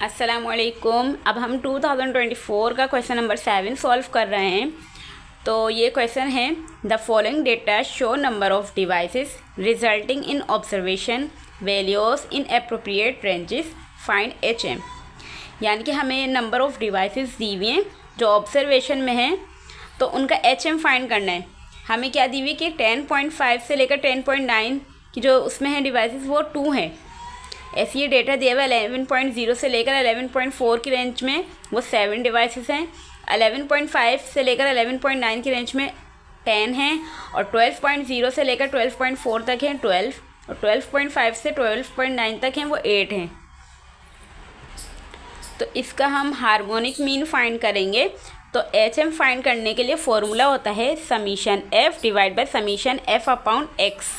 अस्सलामुअलैकुम। अब हम 2024 का क्वेश्चन नंबर 7 सॉल्व कर रहे हैं। तो ये क्वेश्चन है, the following data show number of devices resulting in observation values in appropriate ranges, find HM। यानी कि हमें नंबर ऑफ डिवाइसेस दी हुई हैं जो ऑब्जर्वेशन में हैं, तो उनका HM फाइंड करना है। हमें क्या दी हुई कि 10.5 से लेकर 10.9 की जो उसमें है डिवाइसेस वो 2 हैं। ऐसे ये डेटा दिया हुआ है 11.0 से लेकर 11.4 की रेंज में वो 7 डिवाइसेस हैं, 11.5 से लेकर 11.9 की रेंज में 10 हैं, और 12.0 से लेकर 12.4 तक हैं 12, और 12.5 से 12.9 तक हैं वो 8 हैं। तो इसका हम हार्मोनिक मीन फाइंड करेंगे। तो HM फाइंड करने के लिए फॉर्मूला होता है summation F divide by summation F upon X।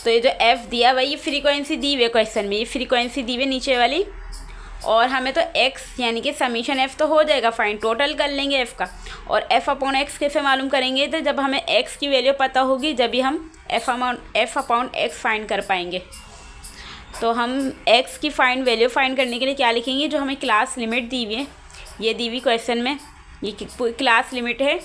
तो ये जो F दिया हुआ, ये फ्रीक्वेंसी दी हुई है क्वेश्चन में, ये फ्रीक्वेंसी दी हुई है नीचे वाली, और हमें तो X यानी कि समीशन F तो हो जाएगा फाइंड, टोटल कर लेंगे F का। और F अपॉन X कैसे मालूम करेंगे? तो जब हमें X की वैल्यू पता होगी जब भी हम F अपॉन X फाइंड कर पाएंगे। तो हम X की फाइंड वैल्यू फाइंड करने के लिए क्या लिखेंगे? जो हमें क्लास लिमिट दी हुई है, ये दी हुई क्वेश्चन में, ये क्लास लिमिट है,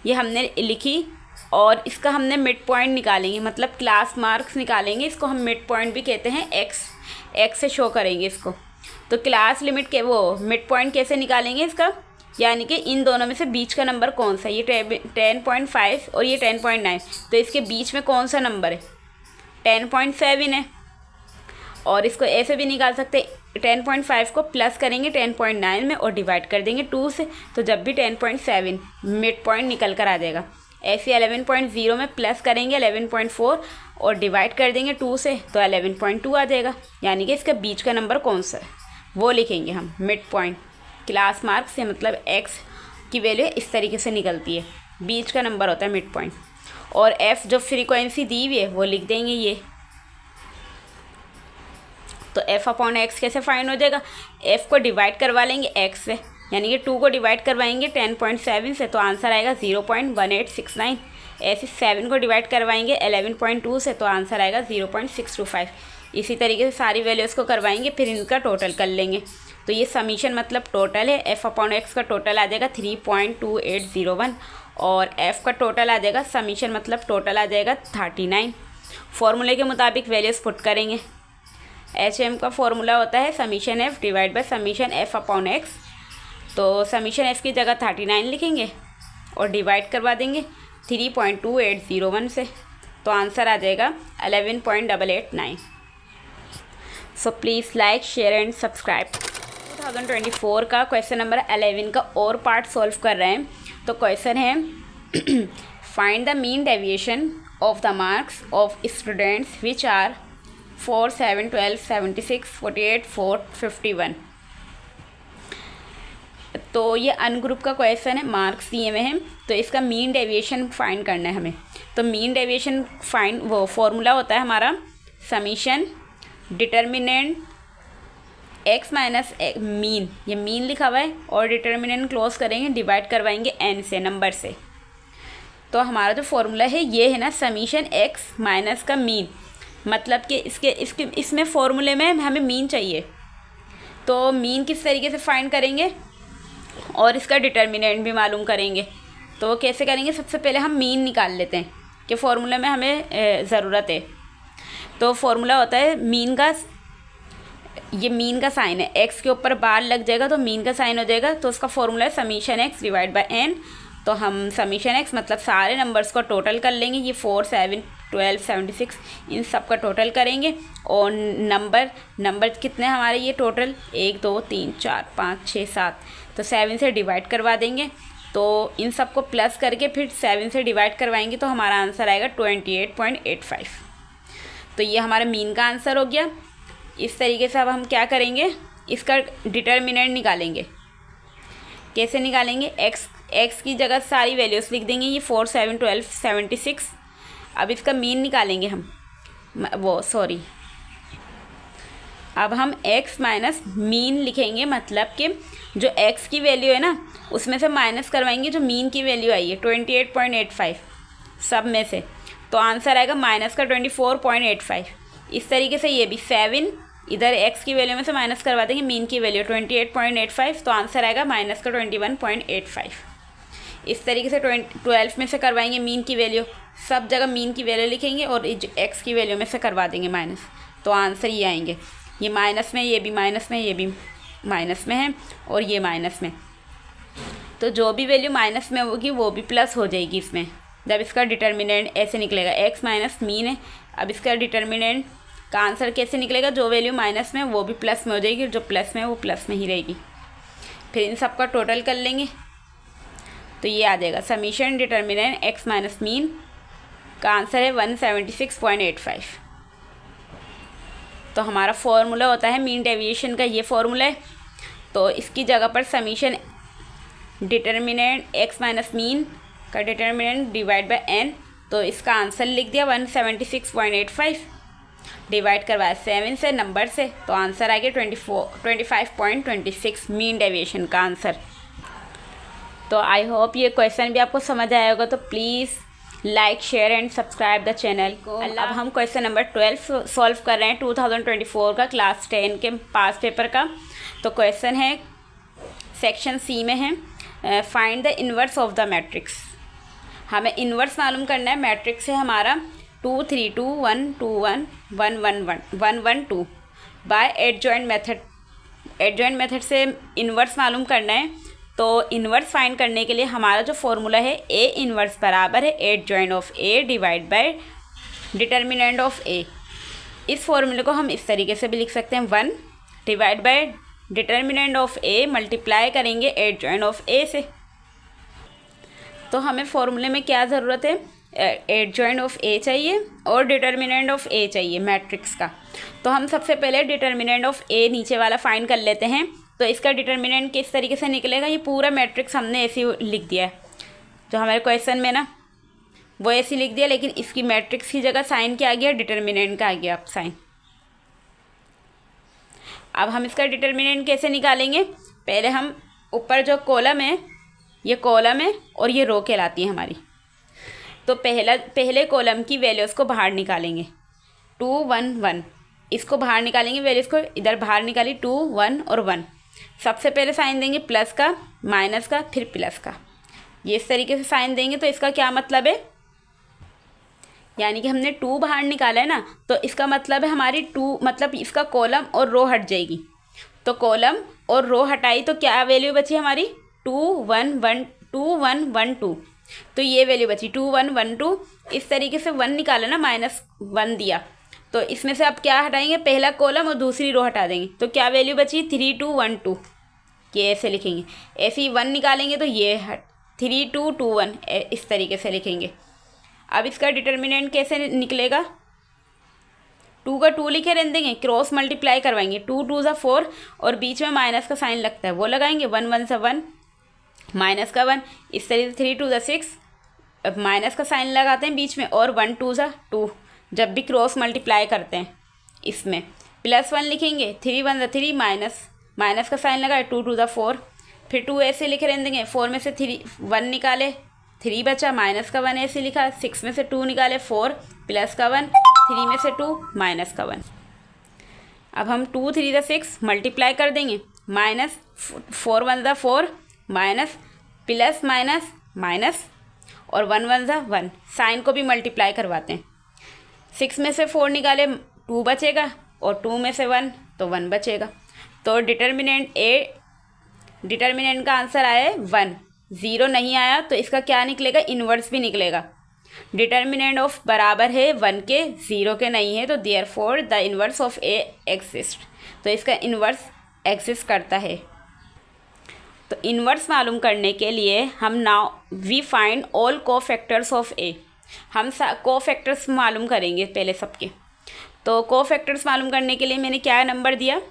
ये हमने लिखी, और इसका हमने मिड पॉइंट निकालेंगे, मतलब क्लास मार्क्स निकालेंगे। इसको हम मिड पॉइंट भी कहते हैं, एक्स से शो करेंगे इसको। तो क्लास लिमिट के वो मिड पॉइंट कैसे निकालेंगे इसका? यानी कि इन दोनों में से बीच का नंबर कौन सा है? ये 10.5 और ये 10.9, तो इसके बीच में कौन सा नंबर है? 10.7 है। और इसको ऐसे भी निकाल सकते, 10.5 को प्लस करेंगे 10.9 में और डिवाइड कर देंगे 2 से, तो जब भी 10.7 मिड पॉइंट निकल कर आ जाएगा। ऐसे 11.0 में प्लस करेंगे 11.4 और डिवाइड कर देंगे 2 से, तो 11.2 आ जाएगा। यानी कि इसका बीच का नंबर कौन सा है वो लिखेंगे हम मिड पॉइंट। क्लास मार्क्स से मतलब X की वैल्यू इस तरीके से निकलती है, बीच का नंबर होता है मिड पॉइंट। और F जो फ्रीक्वेंसी दी हुई है वो लिख देंगे ये। तो F अपॉन X कैसे फाइंड हो जाएगा? F को डिवाइड करवा लेंगे X से, यानी कि 2 को डिवाइड करवाएंगे 10.7 से, तो आंसर आएगा 0.1869। ऐसे 7 को डिवाइड करवाएंगे 11.2 से, तो आंसर आएगा 0.625। इसी तरीके से सारी वैल्यूज़ को करवाएंगे, फिर इनका टोटल कर लेंगे। तो ये समीशन मतलब टोटल है। F अपॉन X का टोटल आ जाएगा 3.2801, और F का टोटल आ जाएगा, समीशन मतलब टोटल आ जाएगा 39। फॉर्मूले के मुताबिक वैल्यूज़ पुट करेंगे। HM का फॉर्मूला होता है summation F divide by summation F upon X। तो समीशन F की जगह 39 लिखेंगे और डिवाइड करवा देंगे 3.2801 से, तो आंसर आ जाएगा 11.889। So please like, share and subscribe. 2024 का क्वेश्चन नंबर 11 का और पार्ट सॉल्व कर रहे हैं। तो क्वेश्चन है find the mean deviation of the marks of students which are 4, 7, 12, 76, 48, 4, 51। तो ये अन ग्रुप का क्वेश्चन है, मार्क्स दिए हुए हैं, तो इसका मीन डेविएशन फाइंड करना है हमें। तो मीन डेविएशन फाइंड वो फॉर्मूला होता है हमारा summation determinant x minus mean, ये मीन लिखा हुआ है, और डिटर्मिनेंट क्लोज करेंगे, डिवाइड करवाएंगे n से, नंबर से। तो हमारा जो फॉर्मूला है ये है ना, समीशन x माइनस का मीन, मतलब कि इसमें फॉर्मूले में हमें मीन चाहिए। तो मीन किस तरीके से फाइंड करेंगे और इसका डिटर्मिनेंट भी मालूम करेंगे। तो वो कैसे करेंगे? सबसे पहले हम मीन निकाल लेते हैं कि फॉर्मूले में हमें ज़रूरत है। तो फॉर्मूला होता है मीन का, ये मीन का साइन है, एक्स के ऊपर बार लग जाएगा तो मीन का साइन हो जाएगा। तो उसका फॉर्मूला है summation x divide by n. तो हम समीशन एक्स मतलब सारे नंबर्स को टोटल कर लेंगे, ये 4, 7, 12, 76 इन सब का टोटल करेंगे। और नंबर कितने हमारे ये टोटल 1, 2, 3, 4, 5, 6, 7, तो 7 से डिवाइड करवा देंगे। तो इन सब को प्लस करके फिर 7 से डिवाइड करवाएंगे, तो हमारा आंसर आएगा 28.85। तो ये हमारा मीन का आंसर हो गया। इस तरीके से अब हम क्या करेंगे, इसका डिटर्मिनेंट निकालेंगे। कैसे निकालेंगे? एक्स की जगह सारी वैल्यूज़ लिख देंगे, ये 4, 7, 12, 76। अब इसका मीन निकालेंगे हम, अब हम x माइनस मीन लिखेंगे, मतलब कि जो x की वैल्यू है ना उसमें से माइनस करवाएंगे जो मीन की वैल्यू आई है 28.85 सब में से, तो आंसर आएगा माइनस का 24.85। इस तरीके से ये भी 7 इधर एक्स की वैल्यू में से माइनस करवा देंगे मीन की वैल्यू 28.85, तो आंसर आएगा माइनस का 21.85। इस तरीके से 12 में से करवाएंगे मीन की वैल्यू, सब जगह मीन की वैल्यू लिखेंगे और एक्स की वैल्यू में से करवा देंगे माइनस, तो आंसर ये आएंगे। ये माइनस में, ये भी माइनस में, ये भी माइनस में है और ये माइनस में, तो जो भी वैल्यू माइनस में होगी वो भी प्लस हो जाएगी इसमें। जब इसका डिटर्मिनेंट ऐसे निकलेगा, एक्स माइनस मीन है, अब इसका डिटर्मिनेंट का आंसर कैसे निकलेगा, जो वैल्यू माइनस में वो भी प्लस में हो जाएगी, जो प्लस में है वो प्लस में ही रहेगी। फिर इन सब का टोटल कर लेंगे तो ये आ जाएगा summation determinant x minus mean का आंसर है 176.85। तो हमारा फॉर्मूला होता है मीन डेविएशन का, ये फॉर्मूला है। तो इसकी जगह पर summation determinant x minus mean का डिटर्मिनेंट डिवाइड बाय एन, तो इसका आंसर लिख दिया 176.85, डिवाइड करवाया 7 से नंबर से, तो आंसर आ गया 25.26 मीन डेविएशन का आंसर। तो आई होप ये क्वेश्चन भी आपको समझ आया होगा, तो please like share and subscribe the channel को। अब हम क्वेश्चन नंबर 12 सॉल्व कर रहे हैं 2024 का क्लास 10 के पास पेपर का। तो क्वेश्चन है सेक्शन सी में है, find the inverse of the matrix. हमें इन्वर्स मालूम करना है, मैट्रिक्स है हमारा 2 3 2 1 2 1 1 1 1 1 1 2 by adjoint method. Adjoint method से इन्वर्स मालूम करना है, तो इन्वर्स फाइंड करने के लिए हमारा जो फॉर्मूला है ए इन्वर्स बराबर है adjoint of A divide by determinant of A. इस फॉर्मूले को हम इस तरीके से भी लिख सकते हैं, 1 divide by determinant of A multiply करेंगे एडजॉइंट ऑफ ए से। तो हमें फॉर्मूले में क्या ज़रूरत है, एडजॉइंट ऑफ ए चाहिए और डिटर्मिनेंट ऑफ ए चाहिए मैट्रिक्स का। तो हम सबसे पहले डिटर्मिनेंट ऑफ ए नीचे वाला फाइंड कर लेते हैं। तो इसका डिटर्मिनेंट किस तरीके से निकलेगा, ये पूरा मैट्रिक्स हमने ऐसे ही लिख दिया है जो हमारे क्वेश्चन में ना, वो ऐसे लिख दिया, लेकिन इसकी मैट्रिक्स की जगह साइन क्या आ गया, डिटर्मिनेंट का आ गया अब साइन। अब हम इसका डिटर्मिनेंट कैसे निकालेंगे, पहले हम ऊपर जो कॉलम है, ये कॉलम है और ये रो कहलाती है हमारी। तो पहले कॉलम की वैल्यूज़ को बाहर निकालेंगे, 2 1 1, इसको बाहर निकालेंगे, वैल्यूज़ को इधर बाहर निकाली 2 1 और 1। सबसे पहले साइन देंगे प्लस का, माइनस का, फिर प्लस का, ये इस तरीके से साइन देंगे। तो इसका क्या मतलब है, यानी कि हमने 2 बाहर निकाला है ना, तो इसका मतलब है हमारी 2 मतलब इसका कॉलम और रो हट जाएगी। तो कॉलम और रो हटाई तो क्या वैल्यू बची हमारी, 2 1 1 2 1 1 2, तो ये वैल्यू बची 2 1 1 2। इस तरीके से 1 निकाला ना, -1 दिया, तो इसमें से अब क्या हटाएंगे, पहला कॉलम और दूसरी रो हटा देंगे, तो क्या वैल्यू बची 3 2 1 2, ये ऐसे लिखेंगे। ऐसे ही 1 निकालेंगे तो ये 3 2 2 1 इस तरीके से लिखेंगे। अब इसका डिटर्मिनेंट कैसे निकलेगा, 2 का 2 लिखे रहने देंगे, क्रॉस मल्टीप्लाई करवाएंगे, 2 2 ज़ा 4 और बीच में माइनस का साइन लगता है वो लगाएंगे, 1 1 ज़ा 1 माइनस का 1, इस तरीके से 3 2 ज़ा 6 माइनस का साइन लगाते हैं बीच में, और 1 2 ज़ा 2 जब भी क्रॉस मल्टीप्लाई करते हैं इसमें +1 लिखेंगे, 3 1 ज़ा 3 माइनस का साइन लगाए, 2 2 ज़ा 4, फिर 2 ऐसे लिखे रहने देंगे, 4 में से 1 निकाले 3 बचा, माइनस का 1 ऐसे लिखा, 6 में से 2 निकाले 4 प्लस का 1, 3 में से 2 माइनस का 1। अब हम 2 3 ज़ा 6 मल्टीप्लाई कर देंगे, माइनस 4 1 ज़ा 4 माइनस प्लस माइनस माइनस और 1 1 ज़ा 1, साइन को भी मल्टीप्लाई करवाते हैं। 6 में से 4 निकाले 2 बचेगा और 2 में से 1 तो 1 बचेगा। तो डिटर्मिनेंट का आंसर आया है 1, 0 नहीं आया तो इसका क्या निकलेगा, इन्वर्स भी निकलेगा। डिटर्मिनेंट ऑफ बराबर है 1 के, 0 के नहीं है, तो therefore the inverse of A exist, तो इसका इन्वर्स एग्जिस्ट करता है। तो इन्वर्स मालूम करने के लिए हम now we find all cofactors of A, हम कोफैक्टर्स मालूम करेंगे पहले सबके। तो कोफैक्टर्स मालूम करने के लिए मैंने क्या नंबर दिया,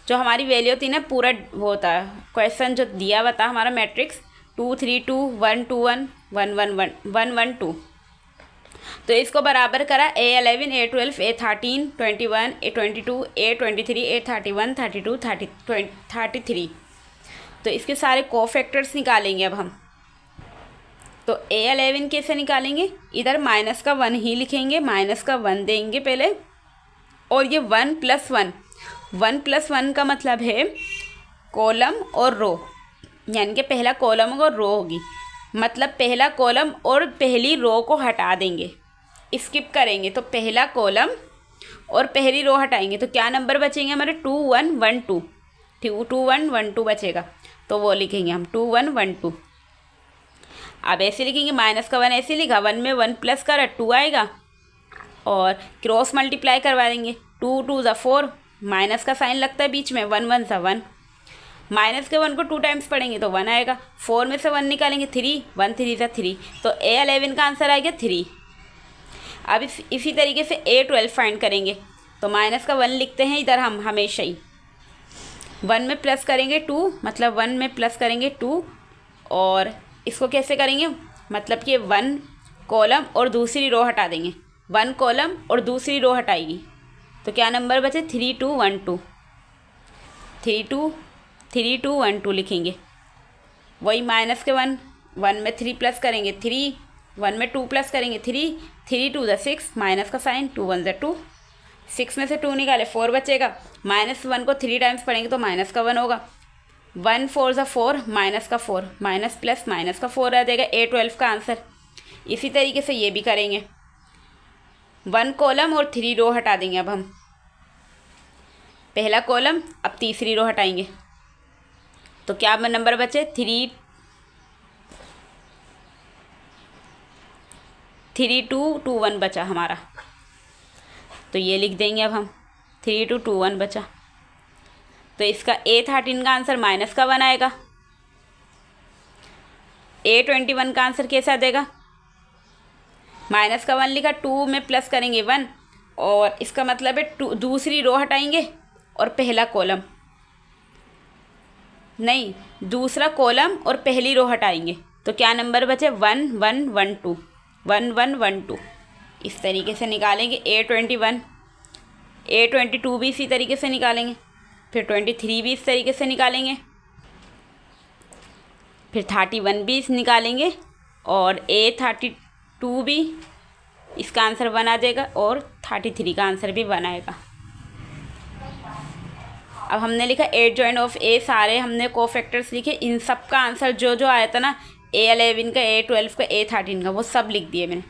जो हमारी वैल्यू थी ना, पूरा वो होता है क्वेश्चन जो दिया हुआ था हमारा मैट्रिक्स 2 3 2 1 2 1 1 1 1 1 1 2, तो इसको बराबर करा A11 A12 A13 21 A22 A23 A31 32 33, तो इसके सारे कोफैक्टर्स निकालेंगे अब हम। तो A11 कैसे निकालेंगे, इधर माइनस का 1 ही लिखेंगे, माइनस का 1 देंगे पहले, और ये 1 + 1 1+1 का मतलब है कॉलम और रो, यानी कि पहला कॉलम और रो होगी, मतलब पहला कॉलम और पहली रो को हटा देंगे, स्किप करेंगे, तो पहला कॉलम और पहली रो हटाएंगे तो क्या नंबर बचेंगे हमारे 2 1 1 2, 2 1 1 2 बचेगा, तो वो लिखेंगे हम 2 1 1 2। अब ऐसे लिखेंगे, माइनस का 1 ऐसे लिखा, 1 में 1 प्लस करा 2 आएगा और क्रॉस मल्टीप्लाई करवा देंगे, 2 2 ज़ा 4, माइनस का साइन लगता है बीच में, 1 1 ज़ा 1, माइनस के 1 को 2 टाइम्स पढ़ेंगे तो 1 आएगा, 4 में से 1 निकालेंगे 3, 1 3 ज़ा 3, तो A11 का आंसर आ गया 3। अब इसी तरीके से A12 फाइंड करेंगे, तो माइनस का 1 लिखते हैं इधर हम हमेशा ही, 1 में प्लस करेंगे 2, मतलब 1 में प्लस करेंगे 2, और इसको कैसे करेंगे, मतलब कि 1 कॉलम और दूसरी रो हटा देंगे, 1 कॉलम और दूसरी रो हटाएगी, तो क्या नंबर बचे 3 2 1 2, 3 2 1 2 लिखेंगे। वही माइनस के 1 में 3 प्लस करेंगे 3, 1 में 2 प्लस करेंगे 3, 3 2 ज़ा 6, माइनस का साइन 2 1 ज़ा 2, 6 में से 2 निकाले 4 बचेगा, माइनस 1 को 3 टाइम्स पढ़ेंगे तो माइनस का 1 होगा, 1 4 ज़ा 4, माइनस का 4, माइनस प्लस माइनस का 4 आ जाएगा A12 का आंसर। इसी तरीके से ये भी करेंगे, 1 कॉलम और 3 रो हटा देंगे, अब हम पहला कॉलम, अब तीसरी रो हटाएंगे, तो क्या नंबर बचे 3 2 2 1 बचा हमारा, तो ये लिख देंगे अब हम 3 2 2 1 बचा, तो इसका A13 का आंसर माइनस का 1 आएगा, A21 का आंसर कैसा देगा, माइनस का 1 लिखा, 2 में प्लस करेंगे 1, और इसका मतलब है दूसरी रो हटाएंगे और पहला कॉलम, नहीं दूसरा कॉलम और पहली रो हटाएंगे, तो क्या नंबर बचे 1 1 1 2, 1 1 1 2, इस तरीके से निकालेंगे। A21 A22 भी इसी तरीके से निकालेंगे, फिर 23 भी इस तरीके से निकालेंगे, फिर 31 भी निकालेंगे, और A32 भी इसका आंसर 1 आ जाएगा, और 33 का आंसर भी 1 आएगा। अब हमने लिखा एडजॉइंट ऑफ A, सारे हमने कोफैक्टर्स लिखे, इन सब का आंसर जो जो आया था ना, A11 का, A12 का, A13 का, वो सब लिख दिए मैंने।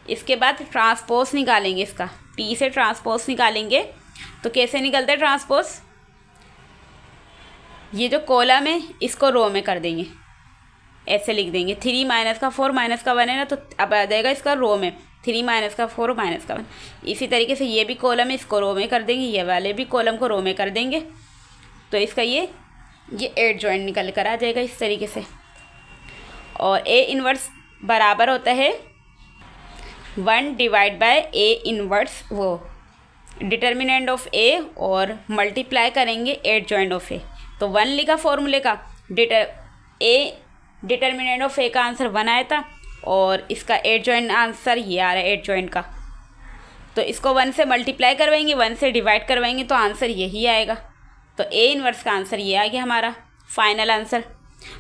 इसके बाद ट्रांसपोज निकालेंगे, इसका T से ट्रांसपोज निकालेंगे, तो कैसे निकलता है ट्रांसपोज, ये जो कॉलम है इसको रो में कर देंगे, ऐसे लिख देंगे, 3 माइनस का 4 माइनस का 1 है ना, तो अब आ जाएगा इसका रो में 3 माइनस का 4 माइनस का 1। इसी तरीके से ये भी कॉलम है, इसको रो में कर देंगे, ये वाले भी कॉलम को रो में कर देंगे, तो इसका ये एडजॉइंट निकल कर आ जाएगा इस तरीके से। और A इन्वर्स बराबर होता है 1 डिवाइड बाय A इन्वर्स, वो डिटर्मिनेंट ऑफ A, और मल्टीप्लाई करेंगे एडजॉइंट ऑफ A, तो 1 लिखा फॉर्मूले का, डिटर्मिनेंट ऑफ A का आंसर 1 आया था, और इसका एडजॉइंट आंसर ये आ रहा है एडजॉइंट का, तो इसको 1 से मल्टीप्लाई करवाएंगे, 1 से डिवाइड करवाएंगे, तो आंसर यही आएगा, तो A इन्वर्स का आंसर ये आ गया हमारा फाइनल आंसर।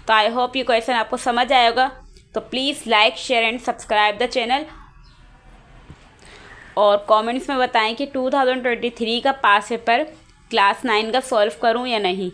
तो आई होप ये क्वेश्चन आपको समझ आया होगा, तो please like share and subscribe the channel, और कमेंट्स में बताएं कि 2023 का पास पेपर क्लास 9 का सॉल्व करूं या नहीं।